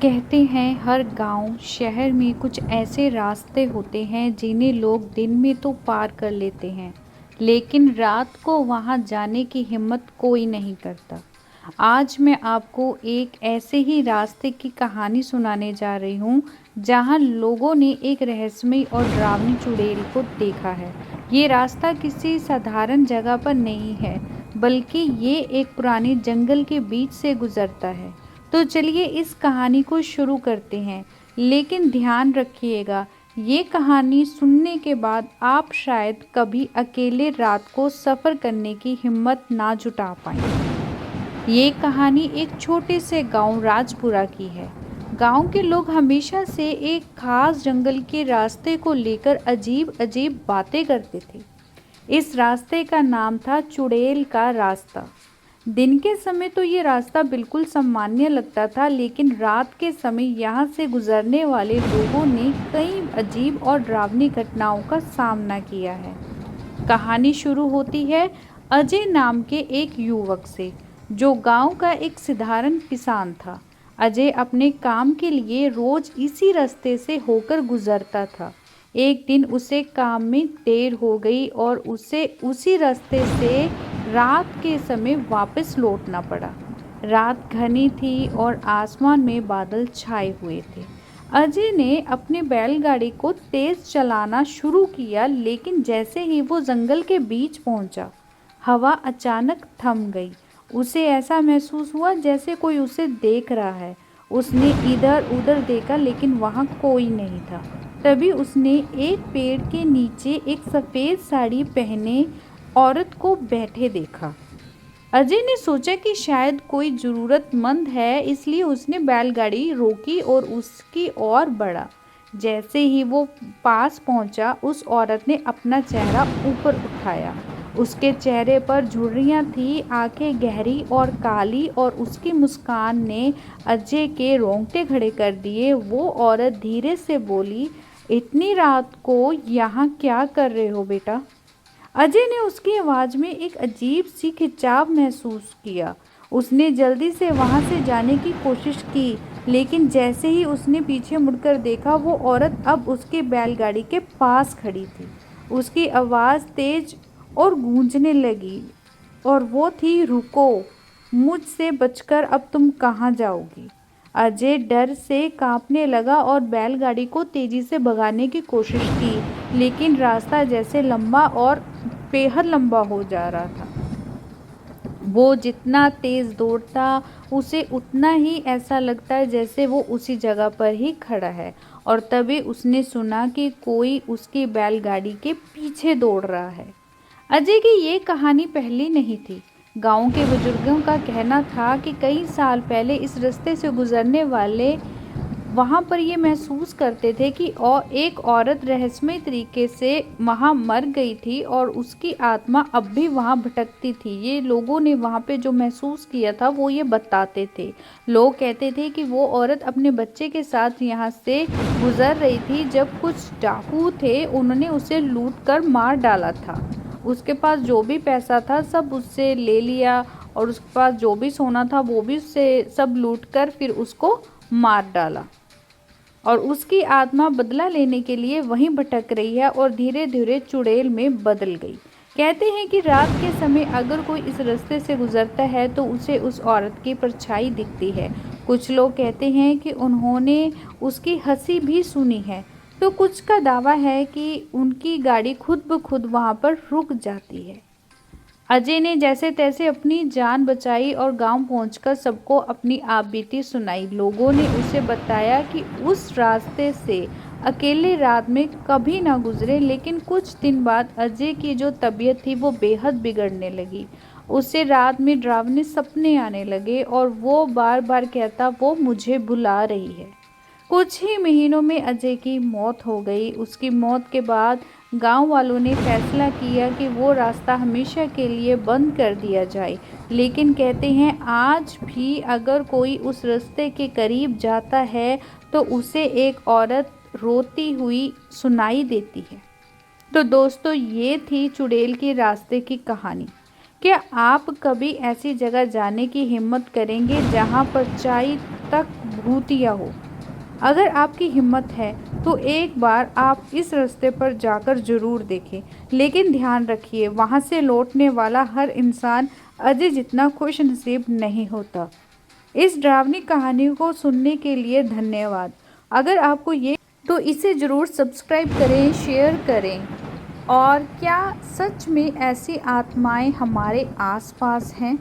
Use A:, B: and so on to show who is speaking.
A: कहते हैं हर गांव शहर में कुछ ऐसे रास्ते होते हैं जिन्हें लोग दिन में तो पार कर लेते हैं, लेकिन रात को वहां जाने की हिम्मत कोई नहीं करता। आज मैं आपको एक ऐसे ही रास्ते की कहानी सुनाने जा रही हूँ जहां लोगों ने एक रहस्यमय और डरावनी चुड़ैल को देखा है। ये रास्ता किसी साधारण जगह पर नहीं है, बल्कि ये एक पुराने जंगल के बीच से गुजरता है। तो चलिए इस कहानी को शुरू करते हैं, लेकिन ध्यान रखिएगा, ये कहानी सुनने के बाद आप शायद कभी अकेले रात को सफ़र करने की हिम्मत ना जुटा पाएं। ये कहानी एक छोटे से गांव राजपुरा की है। गांव के लोग हमेशा से एक खास जंगल के रास्ते को लेकर अजीब अजीब बातें करते थे। इस रास्ते का नाम था चुड़ैल का रास्ता। दिन के समय तो ये रास्ता बिल्कुल सामान्य लगता था, लेकिन रात के समय यहाँ से गुजरने वाले लोगों ने कई अजीब और डरावनी घटनाओं का सामना किया है। कहानी शुरू होती है अजय नाम के एक युवक से, जो गांव का एक साधारण किसान था। अजय अपने काम के लिए रोज इसी रास्ते से होकर गुजरता था। एक दिन उसे काम में देर हो गई और उसे उसी रास्ते से रात के समय वापस लौटना पड़ा। रात घनी थी और आसमान में बादल छाए हुए थे। अजय ने अपनी बैलगाड़ी को तेज चलाना शुरू किया, लेकिन जैसे ही वो जंगल के बीच पहुंचा, हवा अचानक थम गई। उसे ऐसा महसूस हुआ जैसे कोई उसे देख रहा है। उसने इधर उधर देखा, लेकिन वहां कोई नहीं था। तभी उसने एक पेड़ के नीचे एक सफ़ेद साड़ी पहने औरत को बैठे देखा। अजय ने सोचा कि शायद कोई ज़रूरतमंद है, इसलिए उसने बैलगाड़ी रोकी और उसकी ओर बढ़ा। जैसे ही वो पास पहुंचा, उस औरत ने अपना चेहरा ऊपर उठाया। उसके चेहरे पर झुर्रियाँ थीं, आंखें गहरी और काली, और उसकी मुस्कान ने अजय के रोंगटे खड़े कर दिए। वो औरत धीरे से बोली, इतनी रात को यहाँ क्या कर रहे हो बेटा? अजय ने उसकी आवाज़ में एक अजीब सी खिंचाव महसूस किया। उसने जल्दी से वहां से जाने की कोशिश की, लेकिन जैसे ही उसने पीछे मुड़कर देखा, वो औरत अब उसकी बैलगाड़ी के पास खड़ी थी। उसकी आवाज़ तेज और गूंजने लगी, और वो थी, रुको, मुझसे बचकर अब तुम कहाँ जाओगी? अजय डर से कांपने लगा और बैलगाड़ी को तेजी से भगाने की कोशिश की, लेकिन रास्ता जैसे लंबा और बेहद लंबा हो जा रहा था। वो जितना तेज दौड़ता, उसे उतना ही ऐसा लगता है जैसे वो उसी जगह पर ही खड़ा है। और तभी उसने सुना कि कोई उसकी बैलगाड़ी के पीछे दौड़ रहा है। अजय की ये कहानी पहली नहीं थी। गांव के बुजुर्गों का कहना था कि कई साल पहले इस रास्ते से गुजरने वाले वहां पर ये महसूस करते थे कि एक औरत रहस्यमय तरीके से वहां मर गई थी और उसकी आत्मा अब भी वहां भटकती थी। ये लोगों ने वहां पे जो महसूस किया था वो ये बताते थे। लोग कहते थे कि वो औरत अपने बच्चे के साथ यहाँ से गुजर रही थी जब कुछ डाकू थे, उन्होंने उसे लूट कर मार डाला था। उसके पास जो भी पैसा था सब उससे ले लिया, और उसके पास जो भी सोना था वो भी उससे सब लूट कर फिर उसको मार डाला। और उसकी आत्मा बदला लेने के लिए वहीं भटक रही है और धीरे धीरे चुड़ैल में बदल गई। कहते हैं कि रात के समय अगर कोई इस रास्ते से गुजरता है तो उसे उस औरत की परछाई दिखती है। कुछ लोग कहते हैं कि उन्होंने उसकी हंसी भी सुनी है, तो कुछ का दावा है कि उनकी गाड़ी खुद ब खुद वहां पर रुक जाती है। अजय ने जैसे तैसे अपनी जान बचाई और गांव पहुंचकर सबको अपनी आपबीती सुनाई। लोगों ने उसे बताया कि उस रास्ते से अकेले रात में कभी ना गुजरे, लेकिन कुछ दिन बाद अजय की जो तबीयत थी वो बेहद बिगड़ने लगी। उसे रात में डरावने सपने आने लगे और वो बार बार कहता, वो मुझे बुला रही है। कुछ ही महीनों में अजय की मौत हो गई। उसकी मौत के बाद गांव वालों ने फैसला किया कि वो रास्ता हमेशा के लिए बंद कर दिया जाए। लेकिन कहते हैं आज भी अगर कोई उस रास्ते के करीब जाता है तो उसे एक औरत रोती हुई सुनाई देती है। तो दोस्तों, ये थी चुड़ैल के रास्ते की कहानी। क्या आप कभी ऐसी जगह जाने की हिम्मत करेंगे जहां परछाई तक भूतिया हो। अगर आपकी हिम्मत है तो एक बार आप इस रास्ते पर जाकर ज़रूर देखें, लेकिन ध्यान रखिए वहाँ से लौटने वाला हर इंसान अजय जितना खुशनसीब नहीं होता। इस डरावनी कहानी को सुनने के लिए धन्यवाद। अगर आपको ये तो इसे ज़रूर सब्सक्राइब करें, शेयर करें। और क्या सच में ऐसी आत्माएं हमारे आसपास हैं?